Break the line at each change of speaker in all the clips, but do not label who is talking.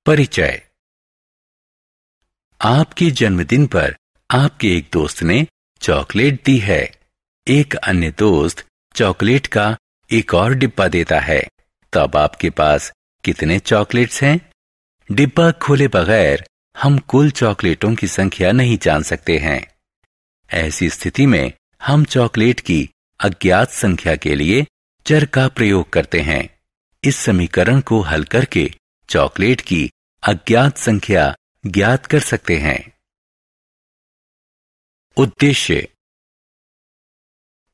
परिचय। आपके जन्मदिन पर आपके एक दोस्त ने चॉकलेट दी है। एक अन्य दोस्त चॉकलेट का एक और डिब्बा देता है। तो अब आपके पास कितने चॉकलेट्स हैं? डिब्बा खोले बगैर हम कुल चॉकलेटों की संख्या नहीं जान सकते हैं। ऐसी स्थिति में हम चॉकलेट की अज्ञात संख्या के लिए चर का प्रयोग करते हैं। इस समीकरण को हल करके चॉकलेट की अज्ञात संख्या ज्ञात कर सकते हैं। उद्देश्य।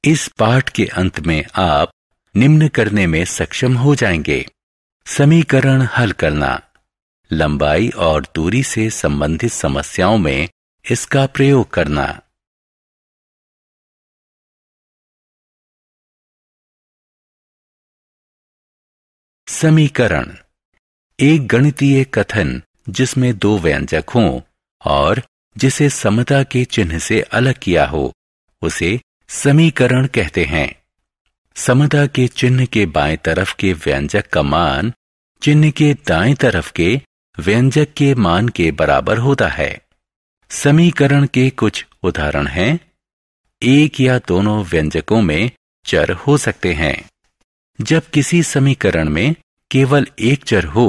इस पाठ के अंत में आप निम्न करने में सक्षम हो जाएंगे: समीकरण हल करना, लंबाई और दूरी से संबंधित समस्याओं में इसका प्रयोग करना। समीकरण। एक गणितीय कथन जिसमें दो व्यंजक हों और जिसे समता के चिन्ह से अलग किया हो, उसे समीकरण कहते हैं। समता के चिन्ह के बाएं तरफ के व्यंजक का मान चिन्ह के दाएं तरफ के व्यंजक के मान के बराबर होता है। समीकरण के कुछ उदाहरण हैं। एक या दोनों व्यंजकों में चर हो सकते हैं। जब किसी समीकरण में केवल एक चर हो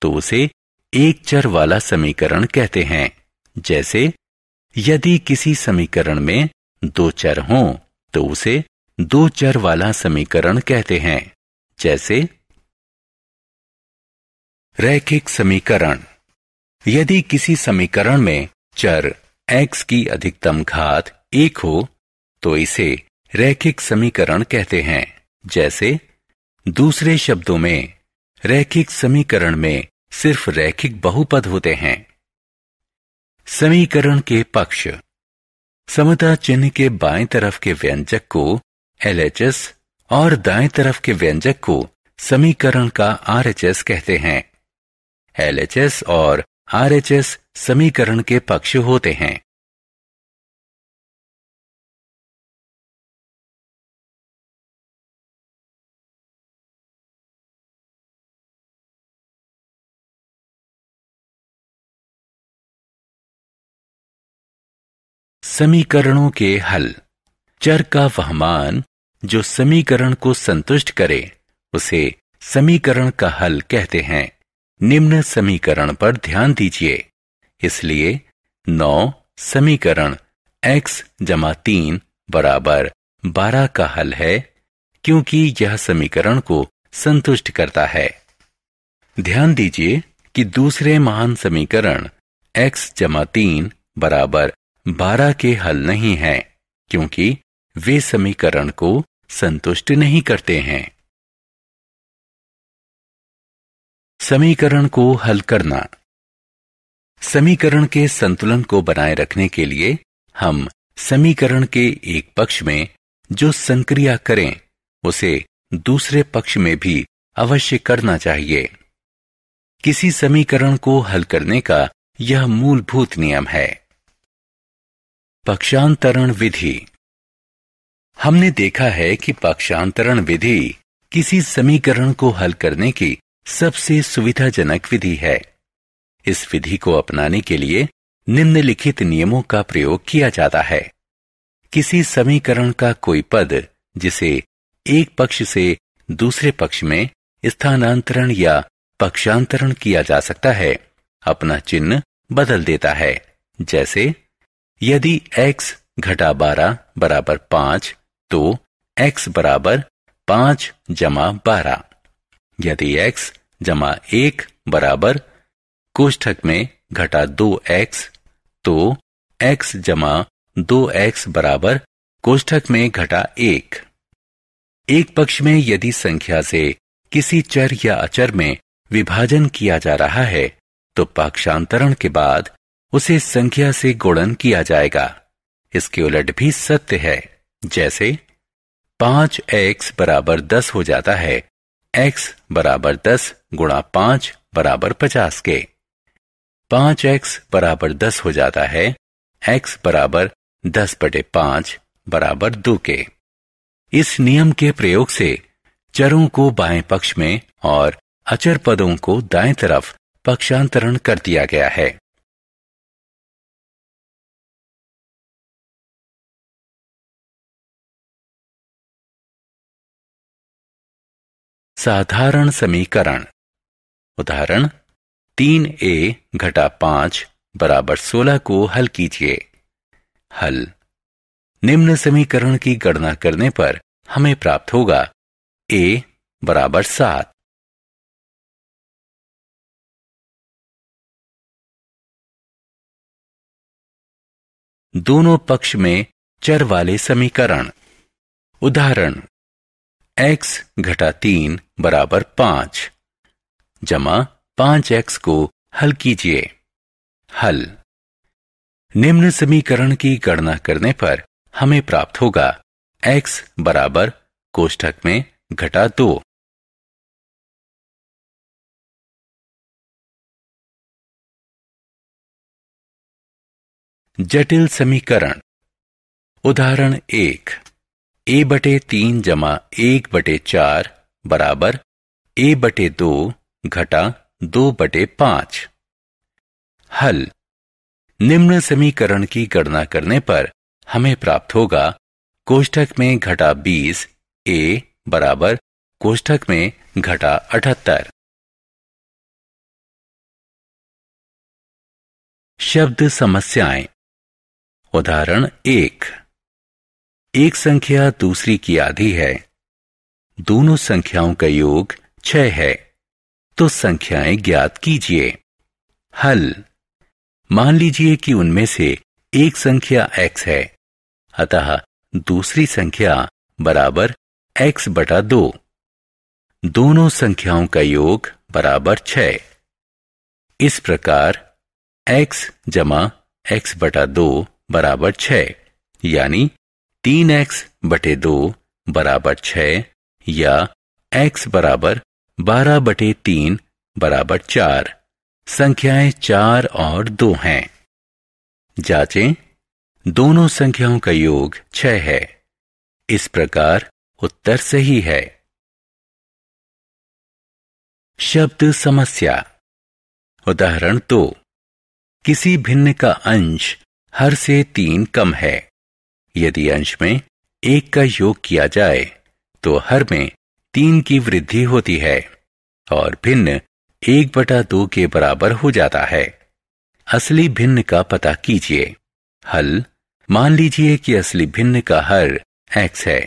तो उसे एक चर वाला समीकरण कहते हैं। जैसे यदि किसी समीकरण में दो चर हों तो उसे दो चर वाला समीकरण कहते हैं। जैसे रैखिक समीकरण। यदि किसी समीकरण में चर x की अधिकतम घात 1 हो तो इसे रैखिक समीकरण कहते हैं। जैसे दूसरे शब्दों में रैखिक समीकरण में सिर्फ रैखिक बहुपद होते हैं। समीकरण के पक्ष। समता चिन्ह के बाएं तरफ के व्यंजक को LHS और दाएं तरफ के व्यंजक को समीकरण का RHS कहते हैं। LHS और RHS समीकरण के पक्ष होते हैं। समीकरणों के हल। चर का वह मान जो समीकरण को संतुष्ट करे उसे समीकरण का हल कहते हैं। निम्न समीकरण पर ध्यान दीजिए। इसलिए 9 समीकरण x = 3 = 12 का हल है, क्योंकि यह समीकरण को संतुष्ट करता है। ध्यान दीजिए कि दूसरे महान समीकरण x = 3 = 12 के हल नहीं हैं, क्योंकि वे समीकरण को संतुष्ट नहीं करते हैं। समीकरण को हल करना। समीकरण के संतुलन को बनाए रखने के लिए हम समीकरण के एक पक्ष में जो संक्रिया करें उसे दूसरे पक्ष में भी अवश्य करना चाहिए। किसी समीकरण को हल करने का यह मूलभूत नियम है। पक्षांतरण विधि। हमने देखा है कि पक्षांतरण विधि किसी समीकरण को हल करने की सबसे सुविधाजनक विधि है। इस विधि को अपनाने के लिए निम्नलिखित नियमों का प्रयोग किया जाता है। किसी समीकरण का कोई पद जिसे एक पक्ष से दूसरे पक्ष में स्थानांतरण या पक्षांतरण किया जा सकता है, अपना चिन्ह बदल देता है। जैसे यदि x - 12 = 5 तो x = 5 + 12। यदि x = 1 = कोष्ठक में -2x तो x = 2x = कोष्ठक में -1। एक पक्ष में यदि संख्या से किसी चर या अचर में विभाजन किया जा रहा है तो पक्षांतरण के बाद उसे संख्या से गुणन किया जाएगा। इसके उलट भी सत्य है। जैसे 5x = 10 हो जाता है x = 10 × 5 = 50 के। 5x = 10 हो जाता है x = 10/5 = 2 के। इस नियम के प्रयोग से चरों को बाएं पक्ष में और अचर पदों को दाएं तरफ पक्षांतरण कर दिया गया है। साधारण समीकरण। उदाहरण 3a घटा 5 बराबर 16 को हल कीजिए। हल। निम्न समीकरण की गणना करने पर हमें प्राप्त होगा a बराबर 7। दोनों पक्ष में चर वाले समीकरण। उदाहरण x घटा 3 बराबर 5 जमा 5x को हल कीजिए। हल। निम्न समीकरण की गणना करने पर हमें प्राप्त होगा x बराबर कोष्ठक में घटा 2। जटिल समीकरण। उदाहरण 1 a बटे 3 जमा 1 बटे 4 बराबर a बटे 2 घटा 2 बटे 5। हल। निम्न समीकरण की गणना करने पर हमें प्राप्त होगा कोष्ठक में घटा 20 a बराबर कोष्ठक में घटा 78। शब्द समस्याएं। उदाहरण 1 एक संख्या दूसरी की आधी है। दोनों संख्याओं का योग 6 है, तो संख्याएं ज्ञात कीजिए। हल। मान लीजिए कि उनमें से एक संख्या x है, अतः दूसरी संख्या बराबर x बटा 2। दोनों संख्याओं का योग बराबर 6। इस प्रकार x जमा x बटा 2 बराबर 6, यानी 3x बटे 2 बराबर 6 या x बराबर 12 बटे 3 बराबर 4। संख्याएं 4 और 2 हैं। जांचें। दोनों संख्याओं का योग 6 है। इस प्रकार उत्तर सही है। शब्द समस्या। उदाहरण 2 किसी भिन्न का अंश हर से 3 कम है। यदि अंश में 1 का योग किया जाए तो हर में 3 की वृद्धि होती है और भिन्न 1 बटा 2 के बराबर हो जाता है। असली भिन्न का पता कीजिए। हल। मान लीजिए कि असली भिन्न का हर x है।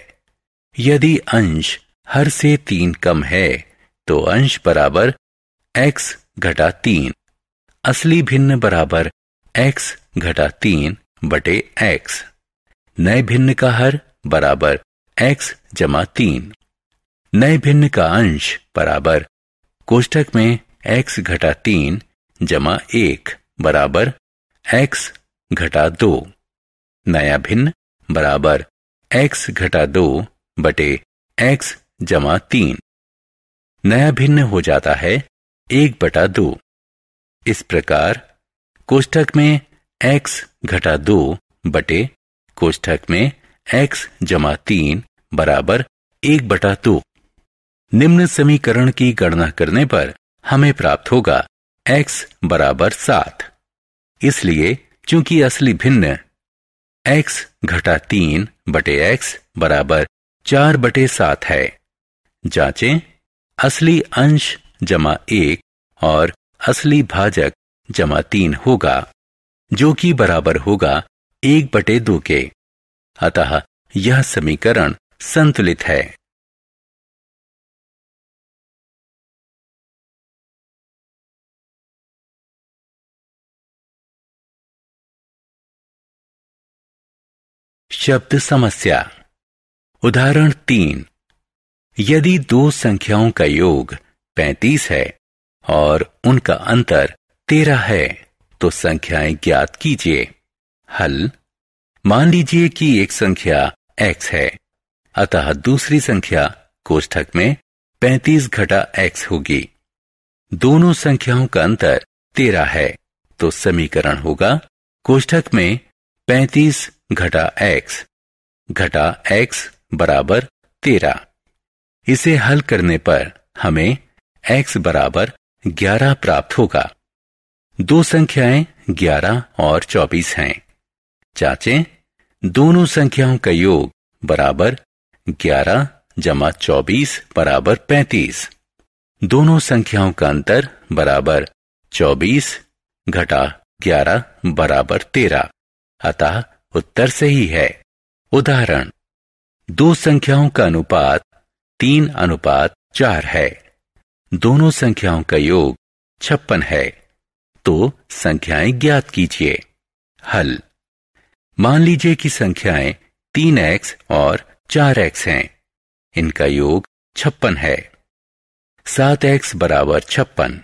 यदि अंश हर से 3 कम है तो अंश बराबर x घटा 3। असली भिन्न बराबर x घटा 3 बटे x। नए भिन्न का हर बराबर x जमा 3। नए भिन्न का अंश बराबर कोष्ठक में x घटा 3 जमा 1 बराबर x घटा 2। नया भिन्न बराबर x घटा 2 बटे x जमा 3। नया भिन्न हो जाता है 1 बटा 2। इस प्रकार कोष्ठक में x घटा 2 बटे कोष्ठक में x जमा 3 बराबर 1 बटा 2। निम्न समीकरण की गणना करने पर हमें प्राप्त होगा x बराबर 7। इसलिए चूंकि असली भिन्न x घटा 3 बटे x बराबर 4 बटे 7 है। जांचें। असली अंश जमा 1 और असली भाजक जमा 3 होगा, जो कि बराबर होगा 1 बटे 2 के। अतः यह समीकरण संतुलित है। शब्द समस्या। उदाहरण 3 यदि दो संख्याओं का योग 35 है और उनका अंतर 13 है तो संख्याएं ज्ञात कीजिए। हल। मान लीजिए कि एक संख्या x है, अतः दूसरी संख्या कोष्ठक में 35 घटा x होगी। दोनों संख्याओं का अंतर 13 है, तो समीकरण होगा कोष्ठक में 35 घटा x बराबर 13। इसे हल करने पर हमें x बराबर 11 प्राप्त होगा। दो संख्याएं 11 और 24 हैं। जांचें, दोनों संख्याओं का योग बराबर 11 जमा 24 बराबर 35। दोनों संख्याओं का अंतर बराबर 24 घटा 11 बराबर 13। अतः उत्तर सही है। उदाहरण, दो संख्याओं का अनुपात 3:4 है। दोनों संख्याओं का योग 56 है। तो संख्याएं ज्ञात कीजिए। हल, मान लीजिए कि संख्याएं 3x और 4x हैं। इनका योग 56 है। 7x बराबर 56,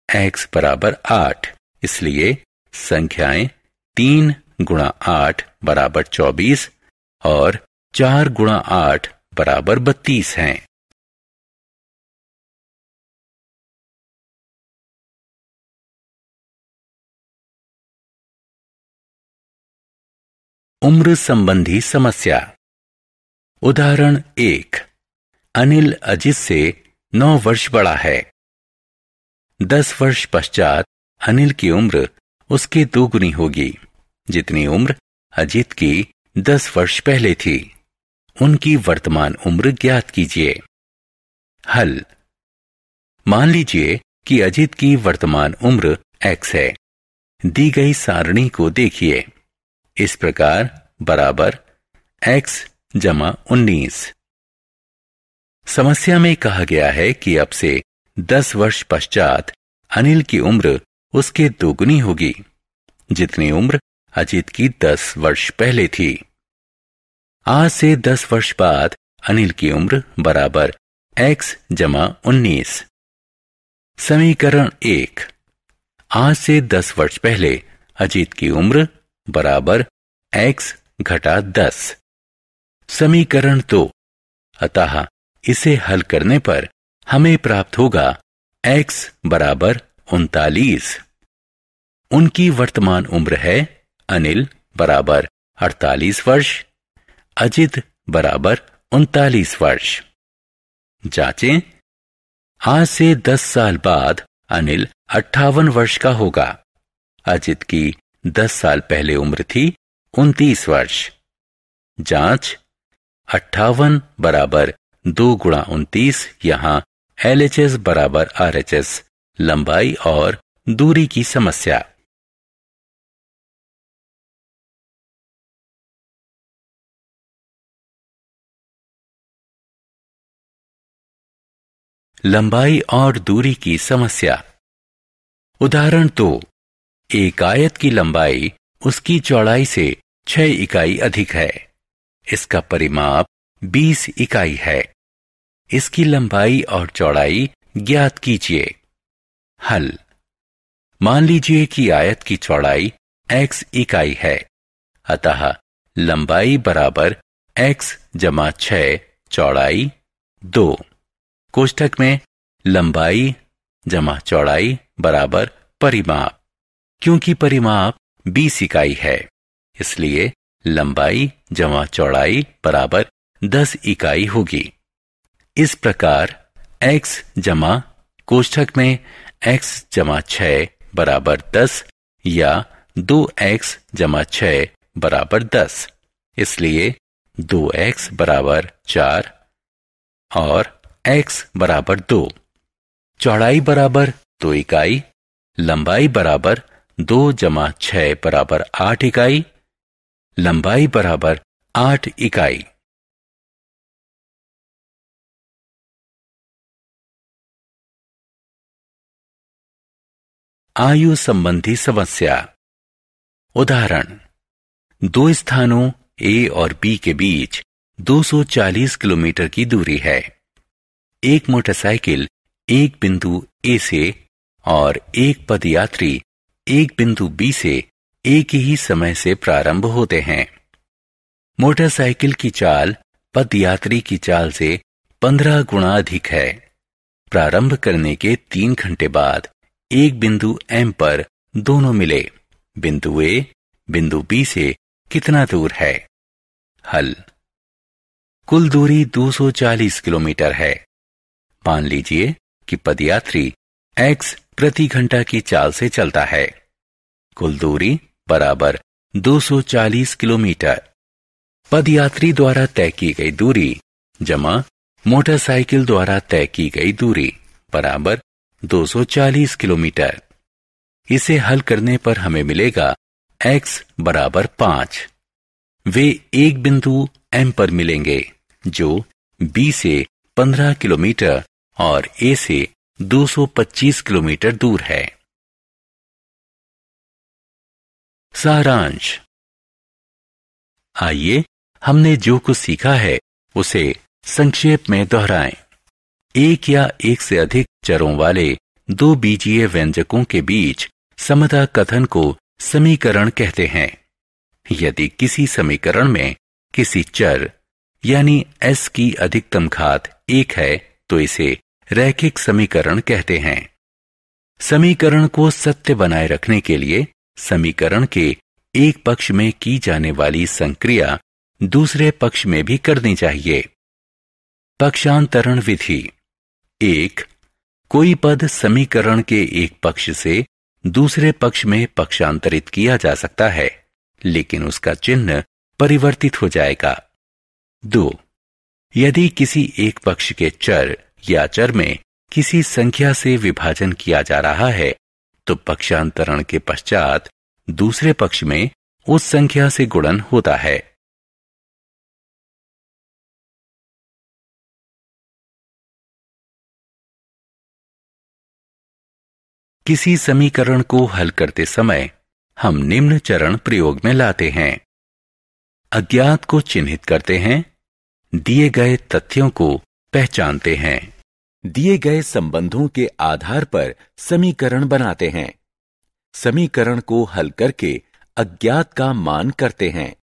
x बराबर 8, इसलिए संख्याएं 3 गुणा 8 बराबर 24 और 4 गुणा 8 बराबर 32 हैं। उम्र संबंधी समस्या। उदाहरण 1, अनिल अजित से 9 वर्ष बड़ा है। 10 वर्ष पश्चात अनिल की उम्र उसके दोगुनी होगी, जितनी उम्र अजित की 10 वर्ष पहले थी। उनकी वर्तमान उम्र ज्ञात कीजिए। हल, मान लीजिए कि अजित की वर्तमान उम्र x है। दी गई सारणी को देखिए। इस प्रकार बराबर x जमा 19। समस्या में कहा गया है कि अब से 10 वर्ष पश्चात अनिल की उम्र उसके दोगुनी होगी, जितनी उम्र अजित की 10 वर्ष पहले थी। आज से 10 वर्ष बाद अनिल की उम्र बराबर x जमा 19। समीकरण 1, आज से 10 वर्ष पहले अजित की उम्र बराबर x घटा 10। समीकरण 2, अतः इसे हल करने पर हमें प्राप्त होगा x बराबर 39। उनकी वर्तमान उम्र है अनिल बराबर 48 वर्ष, अजित बराबर 39 वर्ष। जांचें, आज से 10 साल बाद अनिल 58 वर्ष का होगा। अजित की 10 साल पहले उम्र थी 29 वर्ष। जांच, 58 बराबर 2 गुणा 29, यहां LHS बराबर RHS, लंबाई और दूरी की समस्या। लंबाई और दूरी की समस्या। उदाहरण 2, एक आयत की लंबाई उसकी चौड़ाई से 6 इकाई अधिक है। इसका परिमाप 20 इकाई है। इसकी लंबाई और चौड़ाई ज्ञात कीजिए। हल, मान लीजिए कि आयत की चौड़ाई x इकाई है। अतः लंबाई बराबर x जमा 6 चौड़ाई 2। कोष्ठक में लंबाई जमा चौड़ाई बराबर परिमाप। क्योंकि परिमाप 20 इकाई है, इसलिए लंबाई जमा चौड़ाई बराबर 10 इकाई होगी। इस प्रकार x जमा कोष्ठक में x जमा 6 बराबर 10 या 2x जमा 6 बराबर 10, इसलिए 2x बराबर 4 और x बराबर 2। चौड़ाई बराबर 2 इकाई, लंबाई बराबर 2 जमा 6 बराबर 8 इकाई, लंबाई बराबर 8 इकाई। आयु संबंधी समस्या। उदाहरण, दो स्थानों A और B के बीच 240 किलोमीटर की दूरी है। एक मोटरसाइकिल एक बिंदु A से और एक पदयात्री एक बिंदु B से एक ही समय से प्रारंभ होते हैं। मोटरसाइकिल की चाल पदयात्री की चाल से 15 गुना अधिक है। प्रारंभ करने के 3 घंटे बाद एक बिंदु M पर दोनों मिले। बिंदु A बिंदु B से कितना दूर है? हल, कुल दूरी 240 किलोमीटर है। मान लीजिए कि पदयात्री x प्रति घंटा की चाल से चलता है। कुल दूरी बराबर 240 किलोमीटर। पदयात्री द्वारा तय की गई दूरी जमा मोटरसाइकिल द्वारा तय की गई दूरी बराबर 240 किलोमीटर। इसे हल करने पर हमें मिलेगा x बराबर 5। वे एक बिंदु M पर मिलेंगे जो B से 15 किलोमीटर और A से 225 किलोमीटर दूर है। सारांश। आइए हमने जो कुछ सीखा है उसे संक्षेप में दोहराएं। एक या एक से अधिक चरों वाले दो बीजीय व्यंजकों के बीच समता कथन को समीकरण कहते हैं। यदि किसी समीकरण में किसी चर यानी s की अधिकतम घात 1 है तो इसे रैखिक समीकरण कहते हैं। समीकरण को सत्य बनाए रखने के लिए समीकरण के एक पक्ष में की जाने वाली संक्रिया दूसरे पक्ष में भी करनी चाहिए। पक्षांतरण विधि। 1. कोई पद समीकरण के एक पक्ष से दूसरे पक्ष में पक्षांतरित किया जा सकता है लेकिन उसका चिन्ह परिवर्तित हो जाएगा। 2. यदि किसी एक पक्ष के चर या चर में किसी संख्या से विभाजन किया जा रहा है तो पक्षांतरण के पश्चात दूसरे पक्ष में उस संख्या से गुणन होता है। किसी समीकरण को हल करते समय हम निम्न चरण प्रयोग में लाते हैं। अज्ञात को चिन्हित करते हैं, दिए गए तथ्यों को पहचानते हैं,
दिए गए संबंधों के आधार पर समीकरण बनाते हैं, समीकरण को हल करके अज्ञात का मान करते हैं,